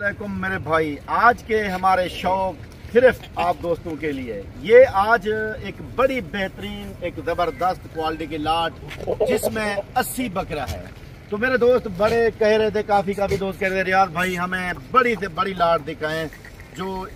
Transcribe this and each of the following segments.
वालेकुम मेरे भाई, आज के हमारे शौक सिर्फ आप दोस्तों के लिए। ये आज एक बड़ी बेहतरीन एक ज़बरदस्त क्वालिटी की लाट जिसमें 80 बकरा है। तो मेरे दोस्त बड़े कह रहे थे, काफ़ी दोस्त कह रहे थे रियाज भाई हमें बड़ी से बड़ी लाट दिखाएं जो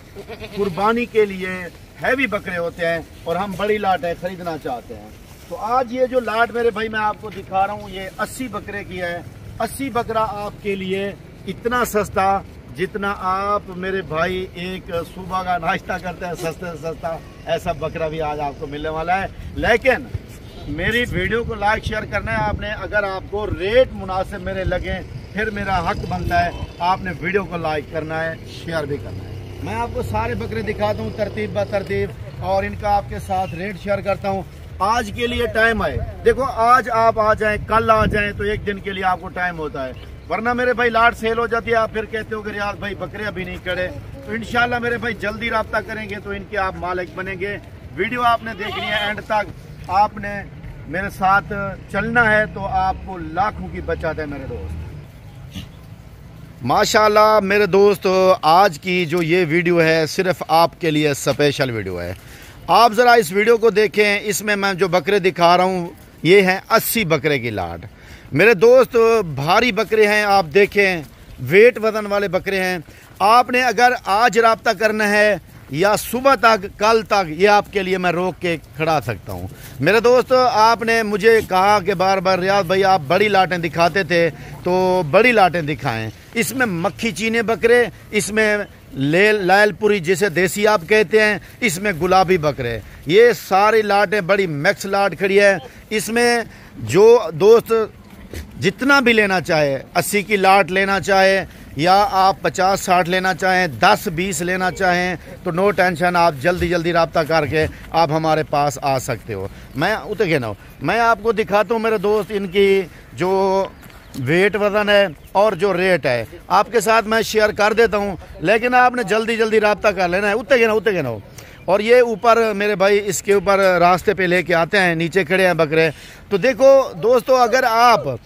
कुर्बानी के लिए हैवी बकरे होते हैं और हम बड़ी लाटें खरीदना चाहते हैं। तो आज ये जो लाट मेरे भाई मैं आपको दिखा रहा हूँ ये 80 बकरे की है। 80 बकरा आपके लिए इतना सस्ता जितना आप मेरे भाई एक सुबह का नाश्ता करते हैं सस्ते से सस्ता, ऐसा बकरा भी आज आपको मिलने वाला है। लेकिन मेरी वीडियो को लाइक शेयर करना है आपने। अगर आपको रेट मुनासिब मेरे लगे फिर मेरा हक बनता है आपने वीडियो को लाइक करना है, शेयर भी करना है। मैं आपको सारे बकरे दिखाता हूँ तरतीब ब तरतीब और इनका आपके साथ रेट शेयर करता हूँ। आज के लिए टाइम है, देखो आज आप आ जाएं कल आ जाएं तो एक दिन के लिए आपको टाइम होता है, वरना मेरे भाई लाट सेल हो जाती है। आप फिर कहते हो कि रियाज भाई बकरे अभी नहीं करे। तो इंशाल्लाह मेरे भाई जल्दी राब्ता करेंगे तो इनके आप मालिक बनेंगे। वीडियो आपने देखनी है एंड तक, आपने मेरे साथ चलना है तो आपको लाखों की बचत है मेरे दोस्त। माशाल्लाह मेरे दोस्त, आज की जो ये वीडियो है सिर्फ आपके लिए स्पेशल वीडियो है। आप ज़रा इस वीडियो को देखें। इसमें मैं जो बकरे दिखा रहा हूँ ये हैं 80 बकरे की लाट। मेरे दोस्त भारी बकरे हैं, आप देखें वेट वजन वाले बकरे हैं। आपने अगर आज राब्ता करना है या सुबह तक कल तक, ये आपके लिए मैं रोक के खड़ा सकता हूँ। मेरे दोस्त आपने मुझे कहा कि बार बार रियाज भाई आप बड़ी लाटें दिखाते थे तो बड़ी लाटें दिखाएं। इसमें मक्खी चीने बकरे, इसमें लालपुरी जिसे देसी आप कहते हैं, इसमें गुलाबी बकरे, ये सारी लाटें बड़ी मैक्स लाट खड़ी है। इसमें जो दोस्त जितना भी लेना चाहे, 80 की लाट लेना चाहे या आप 50-60 लेना चाहें, 10-20 लेना चाहें तो नो टेंशन, आप जल्दी राब्ता करके आप हमारे पास आ सकते हो। मैं उतर गया ना, मैं आपको दिखाता हूँ मेरे दोस्त इनकी जो वेट वजन है और जो रेट है आपके साथ मैं शेयर कर देता हूँ। लेकिन आपने जल्दी राब्ता कर लेना है। उतर गया ना। और ये ऊपर मेरे भाई इसके ऊपर रास्ते पे लेके आते हैं, नीचे खड़े हैं बकरे। तो देखो दोस्तों, अगर आप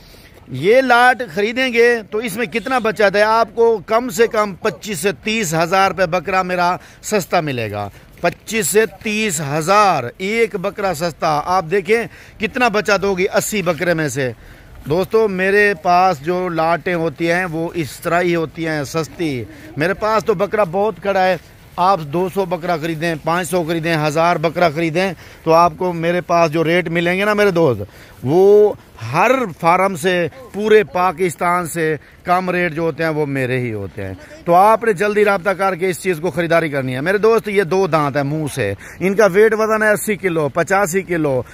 ये लाट खरीदेंगे तो इसमें कितना बचत है, आपको कम से कम 25 से 30 हज़ार रुपये बकरा मेरा सस्ता मिलेगा। 25 से 30 हज़ार एक बकरा सस्ता। आप देखें कितना बचत होगी 80 बकरे में से। दोस्तों मेरे पास जो लाटें होती हैं वो इस तरह ही होती हैं, सस्ती। मेरे पास तो बकरा बहुत खड़ा है। आप 200 बकरा खरीदें, 500 खरीदें, 1000 बकरा खरीदें तो आपको मेरे पास जो रेट मिलेंगे ना मेरे दोस्त, वो हर फार्म से पूरे पाकिस्तान से कम रेट जो होते हैं वो मेरे ही होते हैं। तो आपने जल्दी राब्ता करके इस चीज़ को ख़रीदारी करनी है। मेरे दोस्त ये 2 दांत है मुंह से, इनका वेट वजन है 80 किलो, 85 किलो,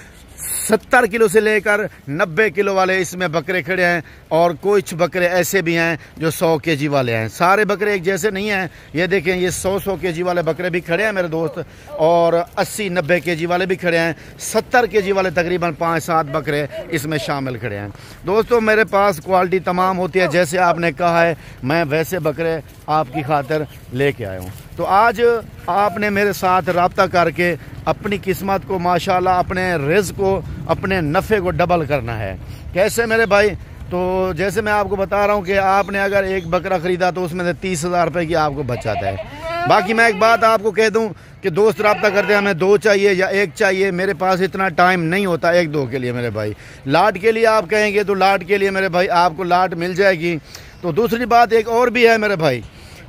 70 किलो से लेकर 90 किलो वाले इसमें बकरे खड़े हैं। और कुछ बकरे ऐसे भी हैं जो 100 केजी वाले हैं। सारे बकरे एक जैसे नहीं हैं। ये देखें ये 100 केजी वाले बकरे भी खड़े हैं मेरे दोस्त, और 80-90 केजी वाले भी खड़े हैं। 70 केजी वाले तकरीबन 5-7 बकरे इसमें शामिल खड़े हैं। दोस्तों मेरे पास क्वालिटी तमाम होती है, जैसे आपने कहा है मैं वैसे बकरे आपकी खातिर लेके आया हूँ। तो आज आपने मेरे साथ रब्ता करके अपनी किस्मत को माशाल्लाह, अपने रिज़्क़ को, अपने नफ़े को डबल करना है। कैसे मेरे भाई? तो जैसे मैं आपको बता रहा हूँ कि आपने अगर एक बकरा ख़रीदा तो उसमें से 30 हज़ार रुपये की आपको बचत है। बाकी मैं एक बात आपको कह दूँ कि दोस्त रब्ता करते हैं हमें 2 चाहिए या 1 चाहिए, मेरे पास इतना टाइम नहीं होता 1-2 के लिए मेरे भाई। लाट के लिए आप कहेंगे तो लाट के लिए मेरे भाई आपको लाट मिल जाएगी। तो दूसरी बात एक और भी है मेरे भाई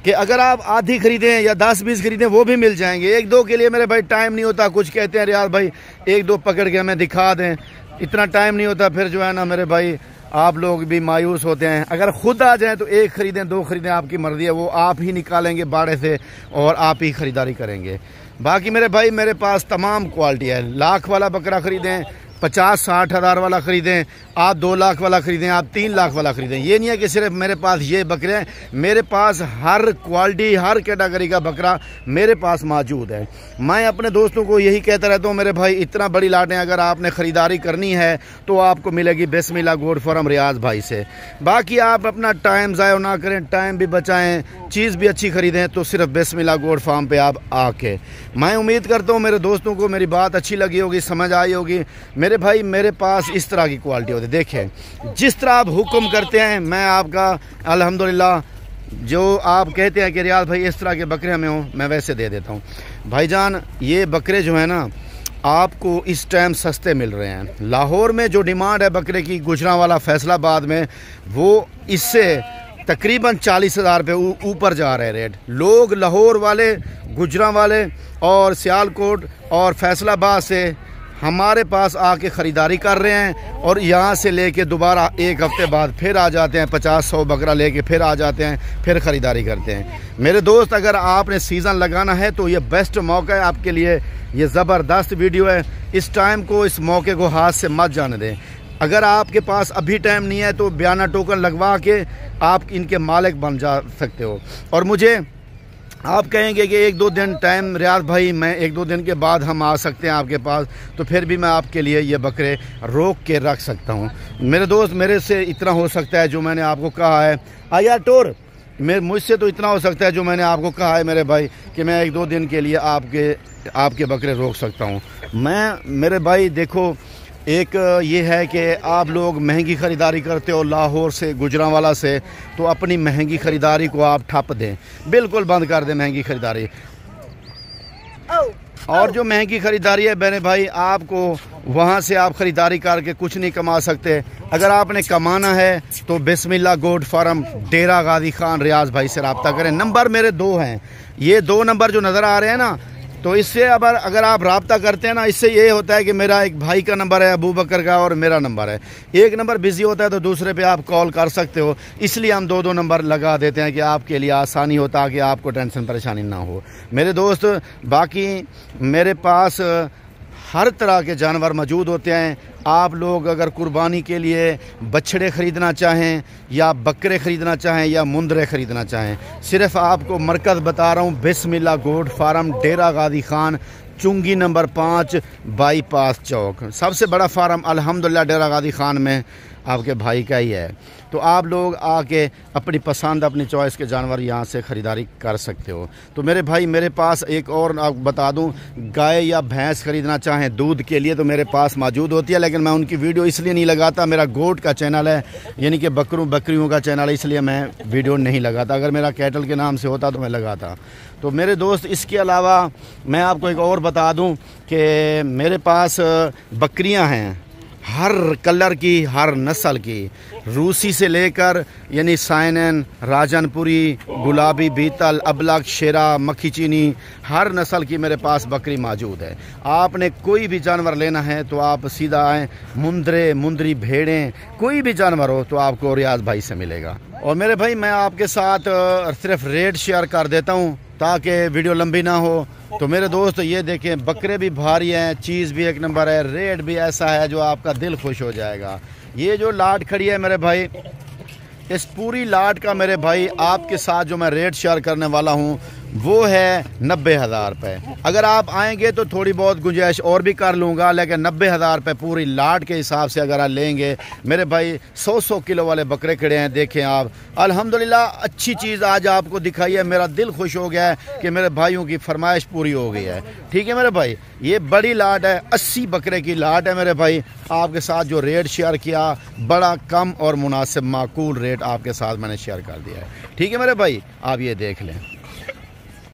कि अगर आप आधी खरीदें या 10-20 खरीदें वो भी मिल जाएंगे। 1-2 के लिए मेरे भाई टाइम नहीं होता। कुछ कहते हैं रियाज भाई 1-2 पकड़ के हमें दिखा दें, इतना टाइम नहीं होता। फिर जो है ना मेरे भाई आप लोग भी मायूस होते हैं। अगर खुद आ जाएं तो 1 खरीदें 2 खरीदें, आपकी मर्जी है, वो आप ही निकालेंगे बाड़े से और आप ही खरीदारी करेंगे। बाकी मेरे भाई मेरे पास तमाम क्वालिटी है। लाख वाला बकरा खरीदें, 50-60 हज़ार वाला ख़रीदें, आप 2 लाख वाला ख़रीदें, आप 3 लाख वाला ख़रीदें। ये नहीं है कि सिर्फ मेरे पास ये बकरे हैं, मेरे पास हर क्वालिटी हर कैटेगरी का बकरा मेरे पास मौजूद है। मैं अपने दोस्तों को यही कहता रहता हूँ मेरे भाई इतना बड़ी लाटें अगर आपने ख़रीदारी करनी है तो आपको मिलेगी बिस्मिल्लाह गोट फार्म रियाज भाई से। बाकी आप अपना टाइम ज़ाया ना करें, टाइम भी बचाएँ, चीज़ भी अच्छी ख़रीदें तो सिर्फ बिस्मिल्लाह गोट फार्म पे आप आके। मैं उम्मीद करता हूँ मेरे दोस्तों को मेरी बात अच्छी लगी होगी, समझ आई होगी। मेरे भाई मेरे पास इस तरह की क्वालिटी होती है। देखें जिस तरह आप हुक्म करते हैं मैं आपका अल्हम्दुलिल्लाह جو آپ کہتے ہیں کہ ریاض بھائی اس طرح کے بکرے ہمیں ہوں، میں ویسے دے دیتا ہوں بھائی جان۔ یہ بکرے جو ہیں نا آپ کو اس ٹائم سستے مل رہے ہیں۔ لاہور میں جو ڈیمانڈ ہے بکرے کی، گجرانوالہ فیصل آباد میں، وہ اس سے تقریباً 40,000 روپے اوپر جا رہے ریٹ۔ لوگ لاہور والے، گجرانوالے اور سیالکوٹ اور فیصل آباد سے ہمارے پاس آ کے خریداری کر رہے ہیں، اور یہاں سے لے کے دوبارہ ایک ہفتے بعد پھر آ جاتے ہیں، 50-100 بکرا لے کے پھر آ جاتے ہیں، پھر خریداری کرتے ہیں۔ میرے دوست، اگر آپ نے سیزن لگانا ہے تو یہ بیسٹ موقع ہے آپ کے لیے۔ یہ زبردست ویڈیو ہے، اس ٹائم کو، اس موقع کو ہاتھ سے مت جانے دیں۔ اگر آپ کے پاس ابھی ٹائم نہیں ہے تو بیانہ ٹوکن لگوا کے آپ ان کے مالک بن جا سکتے ہو۔ اور مجھے آپ کہیں گے کہ 1-2 دن ٹائم ریاض بھائی، میں 1-2 دن کے بعد ہم آ سکتے ہیں آپ کے پاس، تو پھر بھی میں آپ کے لیے یہ بکرے روک کے رکھ سکتا ہوں۔ میرے دوست، میرے سے اتنا ہو سکتا ہے جو میں نے آپ کو کہا ہے، آیا ٹور مجھ سے تو اتنا ہو سکتا ہے جو میں نے آپ کو کہا ہے میرے بھائی، کہ میں 1-2 دن کے لیے آپ کے بکرے روک سکتا ہوں۔ میرے بھائی دیکھو، ایک یہ ہے کہ آپ لوگ مہنگی خریداری کرتے ہو لاہور سے، گجرانوالہ سے، تو اپنی مہنگی خریداری کو آپ ٹھپ دیں، بالکل بند کر دیں مہنگی خریداری۔ اور جو مہنگی خریداری ہے میرے بھائی، آپ کو وہاں سے آپ خریداری کر کے کچھ نہیں کما سکتے۔ اگر آپ نے کمانا ہے تو بسم اللہ گوٹ فارم، ڈیرہ غازی خان، ریاض بھائی سے رابطہ کریں۔ نمبر میرے 2 ہیں، یہ 2 نمبر جو نظر آ رہے ہیں نا، تو اس سے اگر آپ رابطہ کرتے ہیں نا، اس سے یہ ہوتا ہے کہ میرا ایک بھائی کا نمبر ہے، ابو بکر کا، اور میرا نمبر ہے۔ ایک نمبر بزی ہوتا ہے تو دوسرے پہ آپ کال کر سکتے ہو، اس لیے ہم 2 نمبر لگا دیتے ہیں کہ آپ کے لیے آسانی ہو، تاکہ آپ کو ٹینشن پریشانی نہ ہو میرے دوست۔ باقی میرے پاس ہر طرح کے جانور موجود ہوتے ہیں۔ آپ لوگ اگر قربانی کے لیے بچھڑے خریدنا چاہیں، یا بکرے خریدنا چاہیں، یا مندرے خریدنا چاہیں، صرف آپ کو مرکز بتا رہا ہوں، بسم اللہ گوٹ فارم، ڈیرہ غازی خان، چنگی نمبر 5، بائی پاس چوک۔ سب سے بڑا فارم الحمدللہ ڈیرہ غازی خان میں آپ کے بھائی کا ہی ہے۔ تو آپ لوگ آ کے اپنی پسند، اپنی چوائس کے جانور یہاں سے خریداری کر سکتے ہو۔ تو میرے بھائی، میرے پاس ایک اور آپ بتا دوں، گائے یا بھینس خریدنا چاہیں دودھ کے لیے تو میرے پاس موجود ہوتی ہے، لیکن میں ان کی ویڈیو اس لیے نہیں لگاتا، میرا گوٹ کا چینل ہے، یعنی کہ بکریوں کا چینل ہے، اس لیے میں ویڈیو نہیں لگاتا۔ اگر میرا کیٹل کے نام سے ہوتا تو میں لگاتا۔ تو میرے دوست، اس کے علاوہ میں آپ کو ایک اور بتا دوں کہ میرے پاس بکریاں ہیں ہر کلر کی، ہر نسل کی، روسی سے لے کر یعنی سائنن، راجن پوری، گلابی بیتل، ابلک، شیرا، مکھی چینی، ہر نسل کی میرے پاس بکری موجود ہے۔ آپ نے کوئی بھی جانور لینا ہے تو آپ سیدھا آئیں، مندری بھیڑیں، کوئی بھی جانور ہو تو آپ کو ریاض بھائی سے ملے گا۔ اور میرے بھائی، میں آپ کے ساتھ صرف ریٹ شیئر کر دیتا ہوں تاکہ ویڈیو لمبی نہ ہو۔ تو میرے دوست، یہ دیکھیں، بکرے بھی بھاری ہیں، چیز بھی ایک نمبر ہے، ریٹ بھی ایسا ہے جو آپ کا دل خوش ہو جائے گا۔ یہ جو لاٹ کھڑی ہے میرے بھائی، اس پوری لاٹ کا میرے بھائی آپ کے ساتھ جو میں ریٹ شیئر کرنے والا ہوں وہ ہے 90,000 روپے۔ اگر آپ آئیں گے تو تھوڑی بہت گنجائش اور بھی کر لوں گا، لیکن 90,000 روپے پوری لاٹ کے حساب سے اگر آپ لیں گے میرے بھائی، 100 کلو والے بکرے کھڑے ہیں، دیکھیں آپ، الحمدللہ اچھی چیز آج آپ کو دکھائی ہے، میرا دل خوش ہو گیا ہے کہ میرے بھائیوں کی فرمائش پوری ہو گئی ہے۔ ٹھیک ہے میرے بھائی، یہ بڑی لاٹ ہے، 80 بکرے کی لاٹ ہے میرے بھائی۔ آپ کے ساتھ جو ریٹ شیئر کیا، بڑا کم اور مناسب معقول ریٹ آپ کے ساتھ میں نے شیئر کر دیا ہے۔ ٹھیک ہے میرے بھائی، آپ یہ دیکھ لیں۔